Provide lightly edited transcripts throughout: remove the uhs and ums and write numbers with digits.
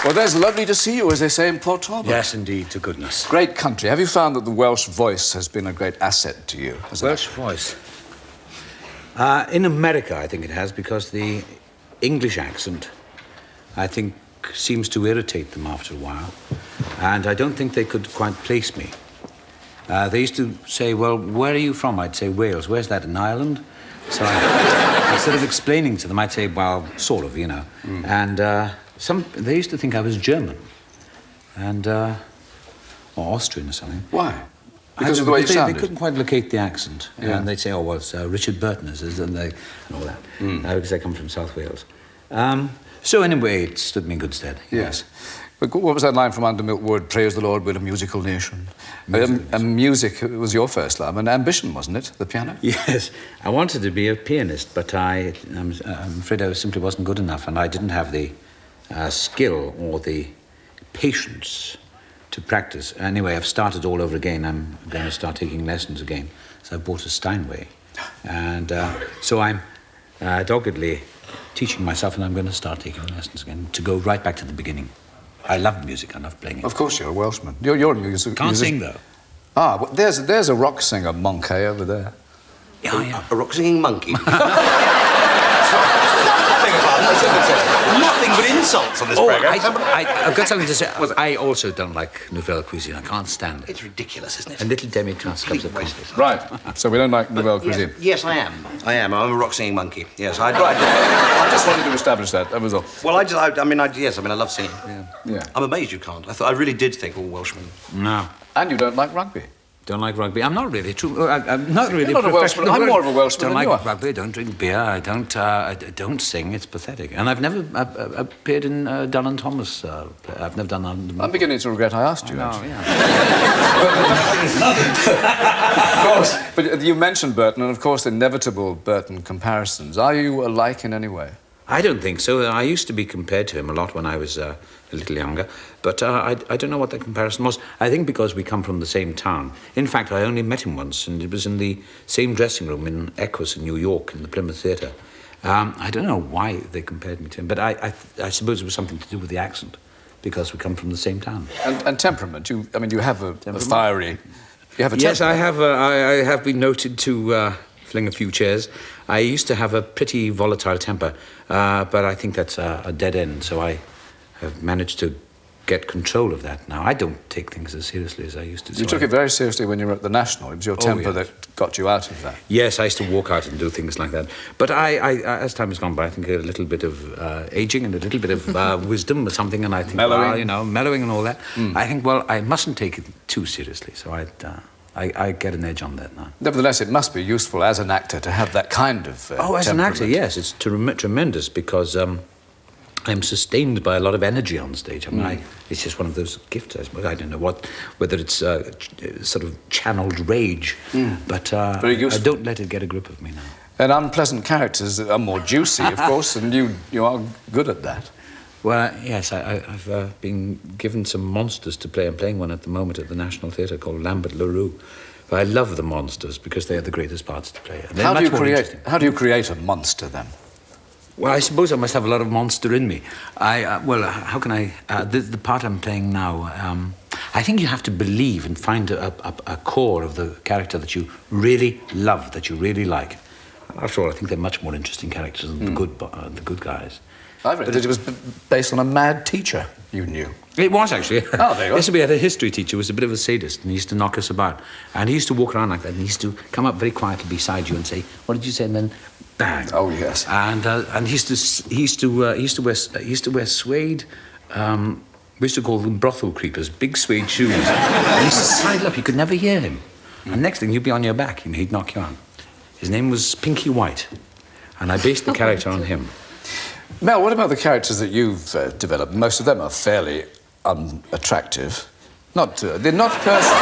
Well, there's lovely to see you, as they say in Port Talbot. Yes, indeed, to goodness. Great country. Have you found that the Welsh voice has been a great asset to you? Welsh voice? In America, I think it has, because the English accent, I think, seems to irritate them after a while. And I don't think they could quite place me. They used to say, well, where are you from? I'd say, Wales. Where's that, in Ireland? So instead of explaining to them, I'd say, well, sort of, you know. And they used to think I was German. And, or Austrian or something. Why? Because of the way you sounded? They couldn't quite locate the accent. Yeah. And they'd say, oh, well, it's Richard Burton, and all that. Because I come from South Wales. So anyway, it stood me in good stead. Yes. But what was that line from Under Milk Wood? Praise the Lord, we're a musical nation. And music was your first love, and ambition, wasn't it? The piano? Yes. I wanted to be a pianist, but I'm afraid I simply wasn't good enough, and I didn't have the skill or the patience to practice. Anyway, I've started all over again. I'm going to start taking lessons again. So I've bought a Steinway. And so I'm doggedly teaching myself, and I'm going to start taking lessons again, to go right back to the beginning. I love music. I love playing it. Of course, you're a Welshman. You're a music... Can't sing, though. Ah, well, there's a rock singer, Monkey, over there. Oh, yeah. A rock-singing monkey. Nothing but insults on this programme. I've got something to say. I also don't like Nouvelle cuisine. I can't stand it. It's ridiculous, isn't it? And little demi-tasse cups of coffee. Right. So we don't like Nouvelle cuisine. Yes, I am. I'm a rock-singing monkey. Yes, I just wanted to establish that. That was all. Well, I love singing. Yeah. I'm amazed you can't. I really did think all Welshmen. No. And you don't like rugby. Don't like rugby. I'm not really true. I'm not really. You're not a Welshman. I'm more of a Welshman Don't than like rugby. I don't drink beer. I don't sing. It's pathetic. And I've never appeared in Dylan Thomas. I've never done that. I'm beginning to regret I asked you. Oh, yeah. Of course. But you mentioned Burton, and of course, inevitable Burton comparisons. Are you alike in any way? I don't think so. I used to be compared to him a lot when I was a little younger, but I don't know what the comparison was. I think because we come from the same town. In fact, I only met him once, and it was in the same dressing room in Equus in New York, in the Plymouth Theatre. I don't know why they compared me to him, but I suppose it was something to do with the accent, because we come from the same town. And temperament. You have a fiery... You have a temperament. Yes, I have been noted to... fling a few chairs. I used to have a pretty volatile temper, but I think that's a dead end, so I have managed to get control of that now. I don't take things as seriously as I used to. You took it very seriously when you were at the National. It was your temper that got you out of that. Yes, I used to walk out and do things like that. But I as time has gone by, I think a little bit of aging and a little bit of wisdom or something, and I think, mellowing. Mellowing and all that. I think, well, I mustn't take it too seriously, so I get an edge on that now. Nevertheless, it must be useful as an actor to have that kind of as an actor, yes. It's tremendous because I'm sustained by a lot of energy on stage. I mean, it's just one of those gifts, I suppose. I don't know whether it's sort of channeled rage, but I don't let it get a grip of me now. And unpleasant characters are more juicy, of course, and you are good at that. Well, yes, I've been given some monsters to play. I'm playing one at the moment at the National Theatre called Lambert LaRue. But I love the monsters because they are the greatest parts to play. How do you create a monster, then? Well, I suppose I must have a lot of monster in me. How can I... the part I'm playing now, I think you have to believe and find a core of the character that you really love, that you really like. After all, I think they're much more interesting characters than the good guys. I read that it was based on a mad teacher you knew. It was, actually. Oh, there you go. Yes, we had a history teacher who was a bit of a sadist, and he used to knock us about. And he used to walk around like that, and he used to come up very quietly beside you and say, "What did you say?" And then, bang. Oh, yes. And he used to wear suede. We used to call them brothel creepers, big suede shoes. And he used to sidle up. You could never hear him. And next thing, you'd be on your back, and he'd knock you out. His name was Pinky White, and I based the character on him. Mel, what about the characters that you've developed? Most of them are fairly unattractive. They're not personal.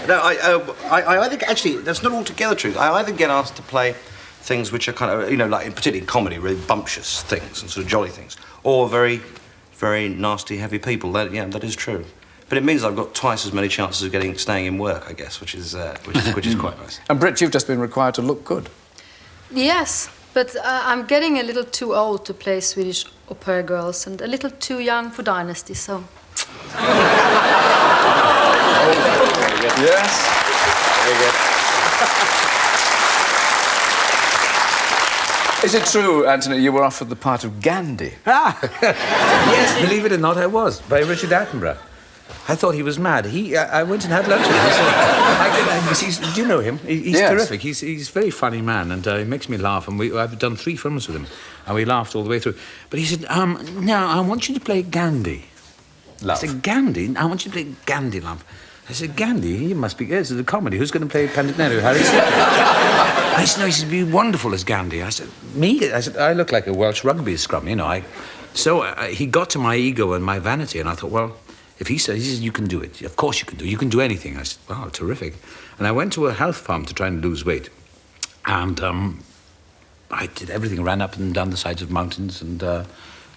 No, I think actually that's not altogether true. I either get asked to play things which are kind of, like particularly in comedy, really bumptious things and sort of jolly things, or very, very nasty, heavy people. That is true. But it means I've got twice as many chances of staying in work, I guess, which is quite nice. And Britt, you've just been required to look good. Yes. But I'm getting a little too old to play Swedish opera girls and a little too young for Dynasty, so... Yes. Very good. Is it true, Anthony, you were offered the part of Gandhi? Yes, believe it or not, I was, by Richard Attenborough. I thought he was mad. I went and had lunch with him. Do you know him? He's Yes. terrific. He's a very funny man, and he makes me laugh. And I've done 3 films with him, and we laughed all the way through. But he said, "Now I want you to play Gandhi." Love. I said, "Gandhi? I want you to play Gandhi, love." I said, "Gandhi? You must be... This is a comedy. Who's going to play Pandit Nehru, Harry?" I said, "No, he should be wonderful as Gandhi." I said, "Me?" I said, "I look like a Welsh rugby scrum, you know." So he got to my ego and my vanity, and I thought, well, if he says, you can do it. Of course you can do it. You can do anything. I said, wow, terrific. And I went to a health farm to try and lose weight. And I did everything, ran up and down the sides of mountains and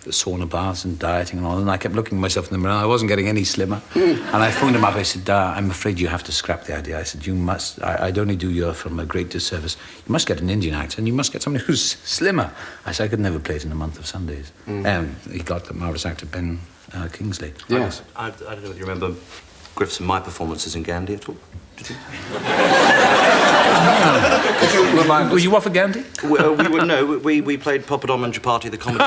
sauna baths and dieting and all. And I kept looking at myself in the mirror. I wasn't getting any slimmer. And I phoned him up. I said, "I'm afraid you have to scrap the idea." I said, "You must. I'd only do your film a great disservice. You must get an Indian actor, and you must get somebody who's slimmer." I said, "I could never play it in a month of Sundays." And he got the marvellous actor Ben Kingsley. Yes. I don't know whether you remember Griff's and my performances in Gandhi at all. Did you? Were you off at Gandhi? We played Poppadom and Chapati, the comedy.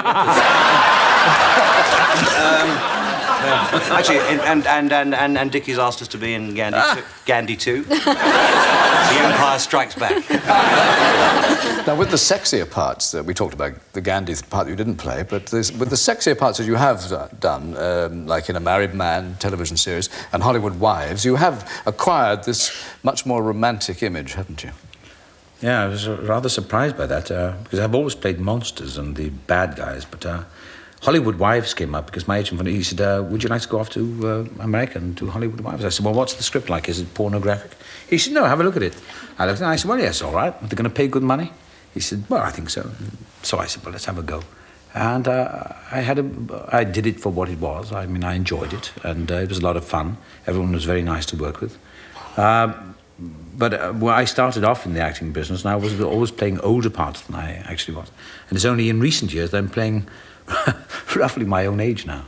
Actually, and Dickie's asked us to be in Gandhi 2. The Empire Strikes Back. Now, with the sexier parts, we talked about the Gandhi part that you didn't play, but with the sexier parts that you have done, like in A Married Man television series and Hollywood Wives, you have acquired this much more romantic image, haven't you? Yeah, I was rather surprised by that, because I've always played monsters and the bad guys, but Hollywood Wives came up because my agent, he said, "Would you like to go off to America and do Hollywood Wives?" I said, "Well, what's the script like? Is it pornographic?" He said, "No, have a look at it." I looked at it and I said, "Well, yes, all right. Are they going to pay good money?" He said, "Well, I think so." So I said, "Well, let's have a go." And I did it for what it was. I mean, I enjoyed it, and it was a lot of fun. Everyone was very nice to work with. But I started off in the acting business, and I was always playing older parts than I actually was. And it's only in recent years that I'm playing roughly my own age now.